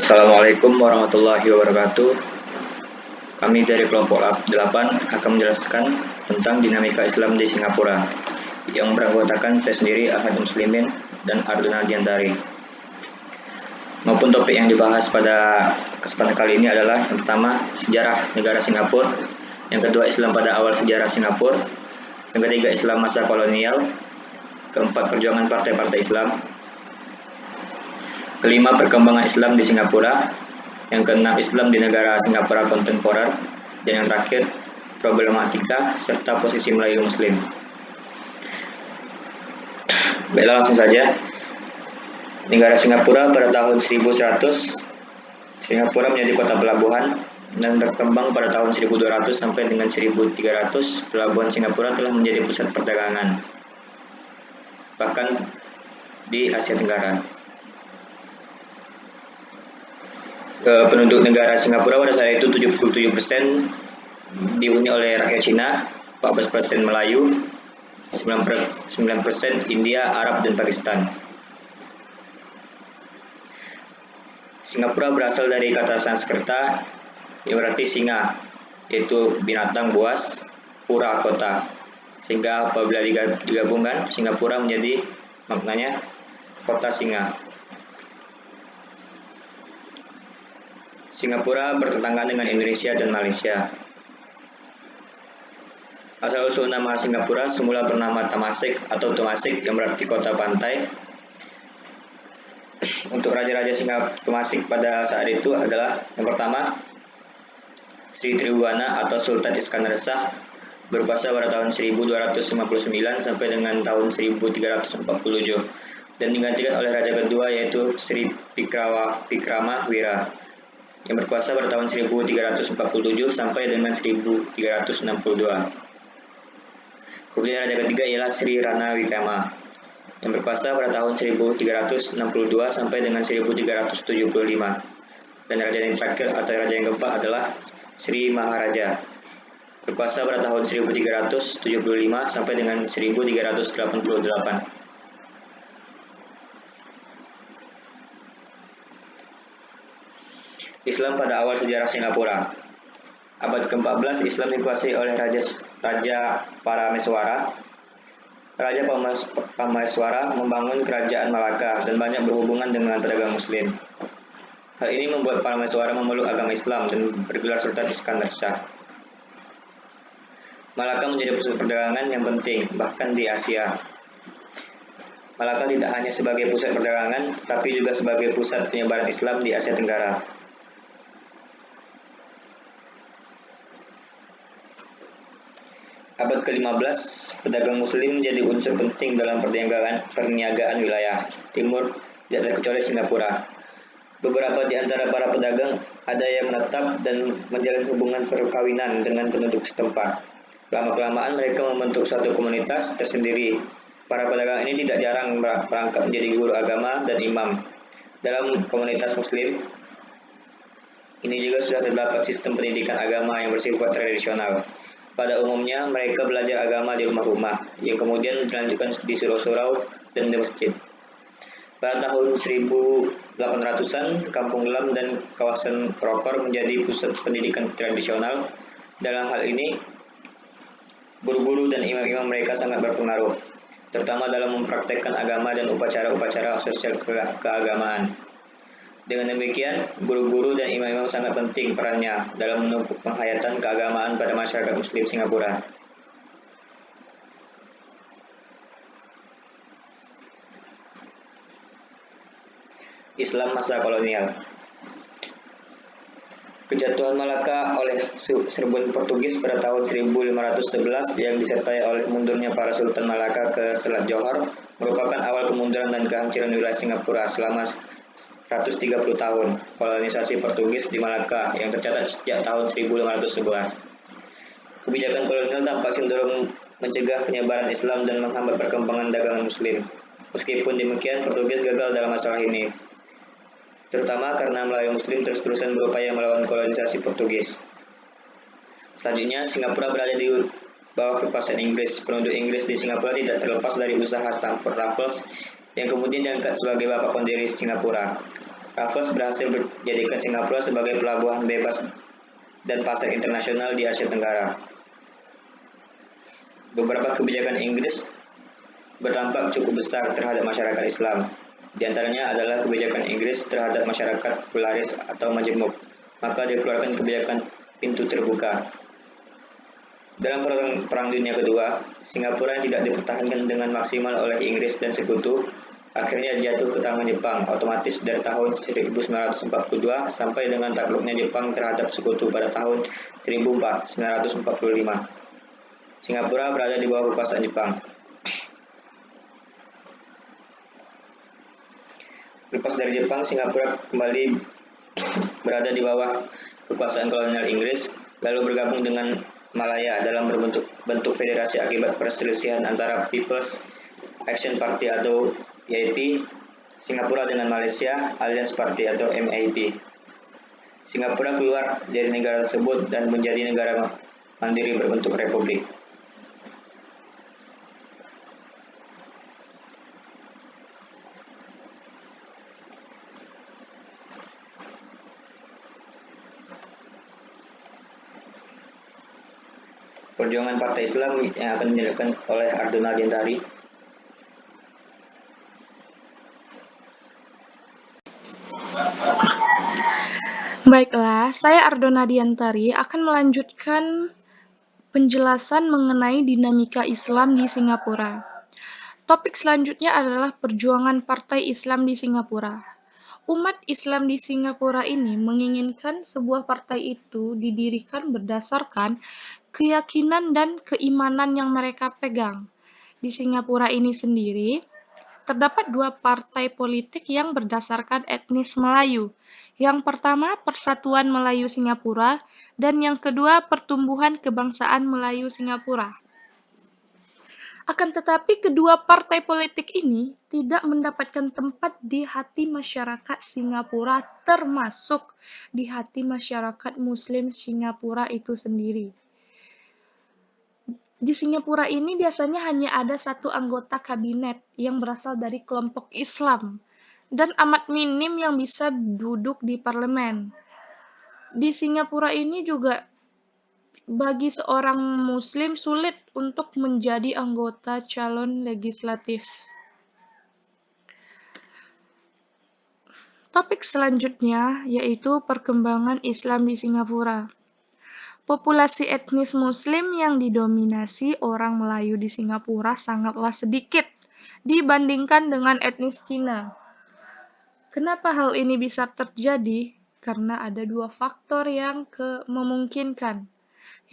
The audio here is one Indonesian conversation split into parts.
Assalamualaikum warahmatullahi wabarakatuh. Kami dari kelompok 8 akan menjelaskan tentang dinamika Islam di Singapura yang beranggotakan saya sendiri, Ahmad Muslimin dan Arduna Diantari. Maupun topik yang dibahas pada kesempatan kali ini adalah yang pertama, sejarah negara Singapura, yang kedua, Islam pada awal sejarah Singapura, yang ketiga, Islam masa kolonial, keempat, perjuangan partai-partai Islam, kelima, perkembangan Islam di Singapura, yang keenam, Islam di negara Singapura kontemporer, dan yang terakhir, problematika serta posisi Melayu Muslim. Baiklah, langsung saja. Negara Singapura pada tahun 1100, Singapura menjadi kota pelabuhan dan berkembang pada tahun 1200 sampai dengan 1300. Pelabuhan Singapura telah menjadi pusat perdagangan, bahkan di Asia Tenggara. Penduduk negara Singapura pada saat itu 77% dihuni oleh rakyat Cina, 14% Melayu, 9% India, Arab, dan Pakistan. Singapura berasal dari kata Sanskerta yang berarti singa, yaitu binatang buas, pura kota. Sehingga apabila digabungkan, Singapura menjadi maknanya kota singa. Singapura bertetangga dengan Indonesia dan Malaysia. Asal-usul nama Singapura semula bernama Temasek atau Temasek yang berarti kota pantai. Untuk raja-raja Temasek pada saat itu adalah yang pertama, Sri Tribhuwana atau Sultan Iskandar Shah, berkuasa pada tahun 1259 sampai dengan tahun 1347, dan digantikan oleh raja kedua yaitu Sri Pikrama Wira yang berkuasa pada tahun 1347 sampai dengan 1362. Kemudian raja ketiga ialah Sri Rana Wikama yang berkuasa pada tahun 1362 sampai dengan 1375. Dan raja yang terakhir atau raja yang keempat adalah Sri Maharaja, berkuasa pada tahun 1375 sampai dengan 1388. Islam pada awal sejarah Singapura. Abad ke-14, Islam dikuasai oleh Raja Parameswara. Raja Parameswara membangun kerajaan Malaka dan banyak berhubungan dengan pedagang Muslim. Hal ini membuat Parameswara memeluk agama Islam dan bergelar Sultan Iskandar Shah. Malaka menjadi pusat perdagangan yang penting, bahkan di Asia. Malaka tidak hanya sebagai pusat perdagangan, tetapi juga sebagai pusat penyebaran Islam di Asia Tenggara. Abad ke-15, pedagang Muslim menjadi unsur penting dalam perniagaan wilayah timur, tidak terkecuali Singapura. Beberapa di antara para pedagang ada yang menetap dan menjalin hubungan perkawinan dengan penduduk setempat. Lama-kelamaan mereka membentuk suatu komunitas tersendiri. Para pedagang ini tidak jarang merangkap menjadi guru agama dan imam. Dalam komunitas Muslim ini juga sudah terdapat sistem pendidikan agama yang bersifat tradisional. Pada umumnya, mereka belajar agama di rumah-rumah, yang kemudian dilanjutkan di surau-surau dan di masjid. Pada tahun 1800-an, Kampung Glam dan kawasan Proper menjadi pusat pendidikan tradisional. Dalam hal ini, guru-guru dan imam-imam mereka sangat berpengaruh, terutama dalam mempraktekkan agama dan upacara-upacara sosial keagamaan. Dengan demikian, guru-guru dan imam-imam sangat penting perannya dalam menumbuh penghayatan keagamaan pada masyarakat Muslim Singapura. Islam masa kolonial. Kejatuhan Malaka oleh serbuan Portugis pada tahun 1511 yang disertai oleh mundurnya para Sultan Malaka ke Selat Johor merupakan awal kemunduran dan kehancuran wilayah Singapura selama 130 tahun kolonisasi Portugis di Malaka yang tercatat sejak tahun 1511. Kebijakan kolonial tampak cenderung mencegah penyebaran Islam dan menghambat perkembangan dagangan Muslim. Meskipun demikian, Portugis gagal dalam masalah ini, terutama karena Melayu Muslim terus-terusan berupaya melawan kolonisasi Portugis. Selanjutnya, Singapura berada di bawah kekuasaan Inggris. Penduduk Inggris di Singapura tidak terlepas dari usaha Stamford Raffles yang kemudian diangkat sebagai bapak pendiri Singapura. Raffles berhasil menjadikan Singapura sebagai pelabuhan bebas dan pasar internasional di Asia Tenggara. Beberapa kebijakan Inggris berdampak cukup besar terhadap masyarakat Islam. Di antaranya adalah kebijakan Inggris terhadap masyarakat pluralis atau majemuk. Maka dikeluarkan kebijakan pintu terbuka. Dalam Perang Dunia Kedua, Singapura yang tidak dipertahankan dengan maksimal oleh Inggris dan sekutu akhirnya jatuh ke tangan Jepang otomatis dari tahun 1942 sampai dengan takluknya Jepang terhadap sekutu pada tahun 1945. Singapura berada di bawah kekuasaan Jepang. Lepas dari Jepang, Singapura kembali berada di bawah kekuasaan kolonial Inggris, lalu bergabung dengan Malaya dalam bentuk federasi akibat perselisihan antara People's Action Party atau PAP, Singapura dengan Malaysia Alliance Party atau MAP. Singapura keluar dari negara tersebut dan menjadi negara mandiri berbentuk republik. Perjuangan Partai Islam yang akan dijelaskan oleh Ardona Diantari. Baiklah, saya Ardona Diantari akan melanjutkan penjelasan mengenai dinamika Islam di Singapura. Topik selanjutnya adalah perjuangan Partai Islam di Singapura. Umat Islam di Singapura ini menginginkan sebuah partai itu didirikan berdasarkan keyakinan dan keimanan yang mereka pegang. Di Singapura ini sendiri, terdapat dua partai politik yang berdasarkan etnis Melayu. Yang pertama, Persatuan Melayu Singapura, dan yang kedua, Pertumbuhan Kebangsaan Melayu Singapura. Akan tetapi, kedua partai politik ini tidak mendapatkan tempat di hati masyarakat Singapura, termasuk di hati masyarakat Muslim Singapura itu sendiri. Di Singapura ini biasanya hanya ada satu anggota kabinet yang berasal dari kelompok Islam dan amat minim yang bisa duduk di parlemen. Di Singapura ini juga bagi seorang Muslim sulit untuk menjadi anggota calon legislatif. Topik selanjutnya yaitu perkembangan Islam di Singapura. Populasi etnis Muslim yang didominasi orang Melayu di Singapura sangatlah sedikit dibandingkan dengan etnis Cina. Kenapa hal ini bisa terjadi? Karena ada dua faktor yang memungkinkan.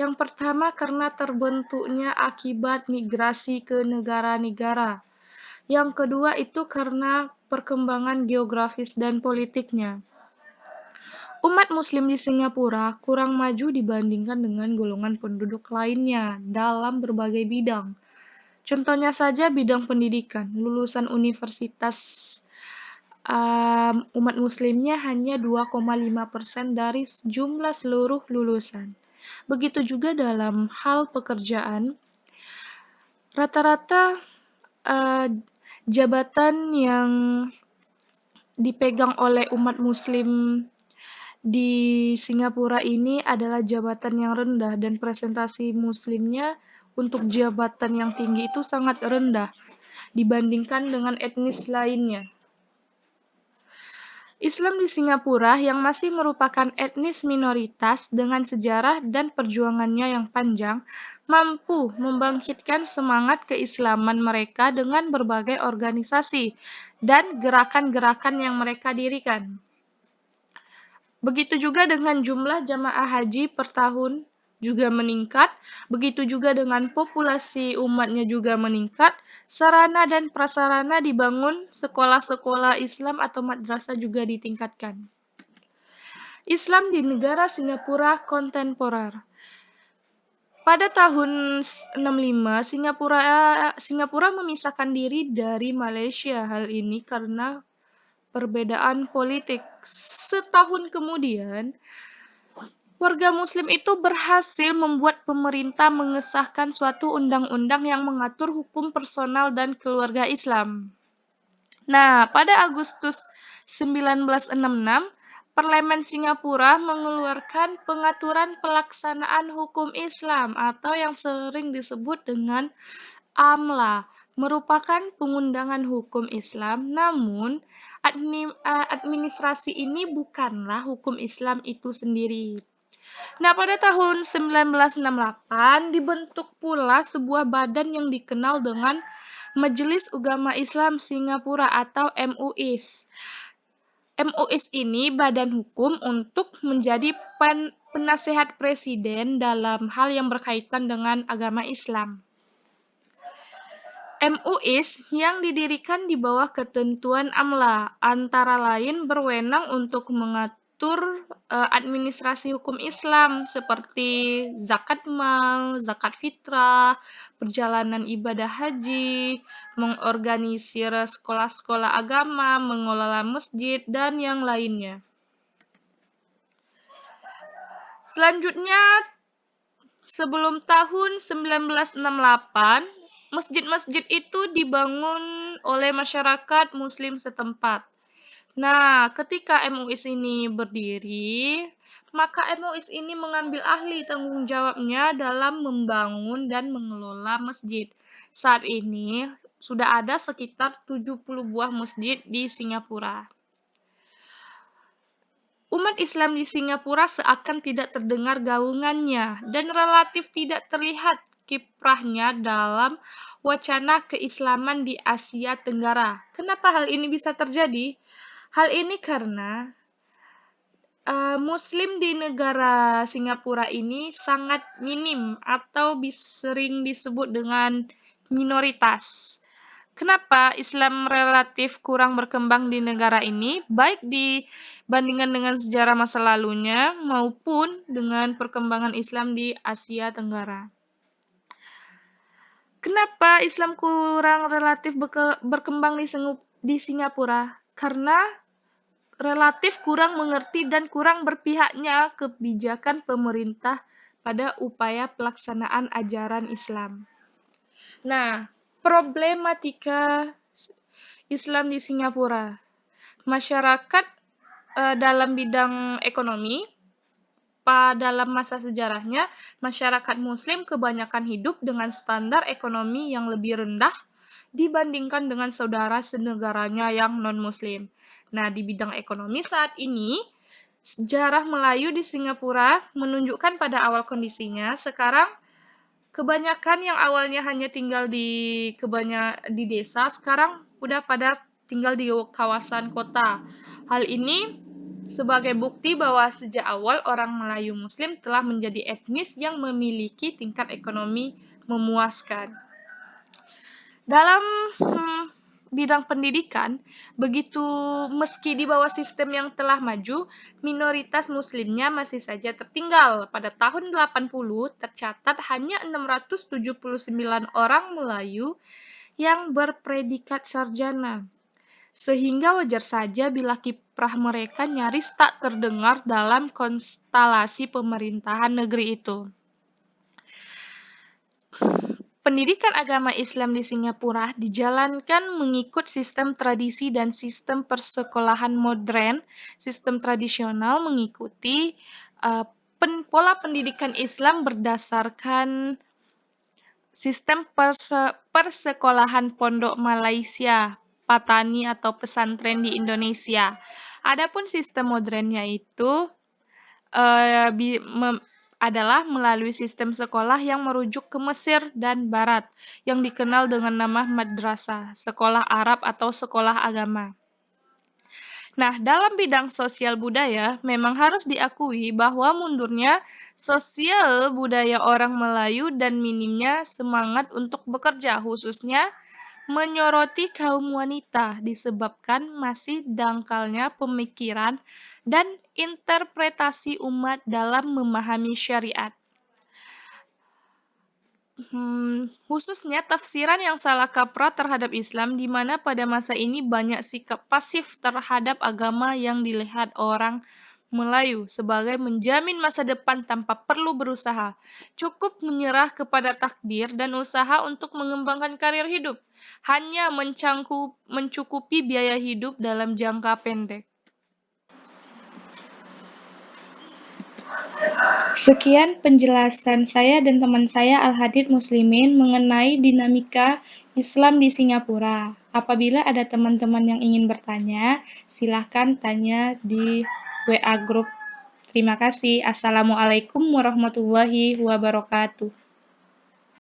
Yang pertama karena terbentuknya akibat migrasi ke negara-negara. Yang kedua itu karena perkembangan geografis dan politiknya. Umat Muslim di Singapura kurang maju dibandingkan dengan golongan penduduk lainnya dalam berbagai bidang. Contohnya saja bidang pendidikan, lulusan universitas umat Muslimnya hanya 2,5% dari jumlah seluruh lulusan. Begitu juga dalam hal pekerjaan, rata-rata jabatan yang dipegang oleh umat Muslim di Singapura ini adalah jabatan yang rendah dan presentasi Muslimnya untuk jabatan yang tinggi itu sangat rendah dibandingkan dengan etnis lainnya. Islam di Singapura yang masih merupakan etnis minoritas dengan sejarah dan perjuangannya yang panjang, mampu membangkitkan semangat keislaman mereka dengan berbagai organisasi dan gerakan-gerakan yang mereka dirikan. Begitu juga dengan jumlah jamaah haji per tahun juga meningkat, begitu juga dengan populasi umatnya juga meningkat, sarana dan prasarana dibangun, sekolah-sekolah Islam atau madrasah juga ditingkatkan. Islam di negara Singapura kontemporer. Pada tahun 65, Singapura memisahkan diri dari Malaysia. Hal ini karena perbedaan politik. Setahun kemudian, warga Muslim itu berhasil membuat pemerintah mengesahkan suatu undang-undang yang mengatur hukum personal dan keluarga Islam. Nah, pada Agustus 1966, Parlemen Singapura mengeluarkan Pengaturan Pelaksanaan Hukum Islam atau yang sering disebut dengan AMLA, merupakan pengundangan hukum Islam, namun administrasi ini bukanlah hukum Islam itu sendiri. Nah, pada tahun 1968 dibentuk pula sebuah badan yang dikenal dengan Majelis Ugama Islam Singapura atau MUIS. MUIS ini badan hukum untuk menjadi penasehat presiden dalam hal yang berkaitan dengan agama Islam. MUIS yang didirikan di bawah ketentuan AMLA, antara lain berwenang untuk mengatur administrasi hukum Islam seperti zakat mal, zakat fitrah, perjalanan ibadah haji, mengorganisir sekolah-sekolah agama, mengelola masjid, dan yang lainnya. Selanjutnya, sebelum tahun 1968, masjid-masjid itu dibangun oleh masyarakat Muslim setempat. Nah, ketika MUIS ini berdiri, maka MUIS ini mengambil ahli tanggung jawabnya dalam membangun dan mengelola masjid. Saat ini sudah ada sekitar 70 buah masjid di Singapura. Umat Islam di Singapura seakan tidak terdengar gaungannya dan relatif tidak terlihat kiprahnya dalam wacana keislaman di Asia Tenggara. Kenapa hal ini bisa terjadi? Hal ini karena Muslim di negara Singapura ini sangat minim atau sering disebut dengan minoritas. Kenapa Islam relatif kurang berkembang di negara ini, baik dibandingkan dengan sejarah masa lalunya maupun dengan perkembangan Islam di Asia Tenggara? Kenapa Islam kurang relatif berkembang di Singapura? Karena relatif kurang mengerti dan kurang berpihaknya kebijakan pemerintah pada upaya pelaksanaan ajaran Islam. Nah, problematika Islam di Singapura. Masyarakat dalam bidang ekonomi, dalam masa sejarahnya, masyarakat Muslim kebanyakan hidup dengan standar ekonomi yang lebih rendah dibandingkan dengan saudara senegaranya yang non-Muslim. Nah, di bidang ekonomi saat ini, sejarah Melayu di Singapura menunjukkan pada awal kondisinya, sekarang kebanyakan yang awalnya hanya tinggal di desa, sekarang udah pada tinggal di kawasan kota. Hal ini sebagai bukti bahwa sejak awal orang Melayu Muslim telah menjadi etnis yang memiliki tingkat ekonomi memuaskan. Dalam bidang pendidikan, meski di bawah sistem yang telah maju, minoritas Muslimnya masih saja tertinggal. Pada tahun 80, tercatat hanya 679 orang Melayu yang berpredikat sarjana. Sehingga wajar saja bila kiprah mereka nyaris tak terdengar dalam konstelasi pemerintahan negeri itu. Pendidikan agama Islam di Singapura dijalankan mengikut sistem tradisi dan sistem persekolahan modern. Sistem tradisional mengikuti pola pendidikan Islam berdasarkan sistem persekolahan pondok Malaysia, Patani atau pesantren di Indonesia. Adapun sistem modernnya itu adalah melalui sistem sekolah yang merujuk ke Mesir dan Barat, yang dikenal dengan nama madrasah, sekolah Arab atau sekolah agama. Nah, dalam bidang sosial budaya, memang harus diakui bahwa mundurnya sosial budaya orang Melayu dan minimnya semangat untuk bekerja, khususnya menyoroti kaum wanita, disebabkan masih dangkalnya pemikiran dan interpretasi umat dalam memahami syariat. Khususnya tafsiran yang salah kaprah terhadap Islam, di mana pada masa ini banyak sikap pasif terhadap agama yang dilihat orang Melayu sebagai menjamin masa depan tanpa perlu berusaha. Cukup menyerah kepada takdir dan usaha untuk mengembangkan karir hidup. Hanya mencukupi biaya hidup dalam jangka pendek. Sekian penjelasan saya dan teman saya Al-Hadid Muslimin mengenai dinamika Islam di Singapura. Apabila ada teman-teman yang ingin bertanya, silahkan tanya di WA Group. Terima kasih. Assalamualaikum warahmatullahi wabarakatuh.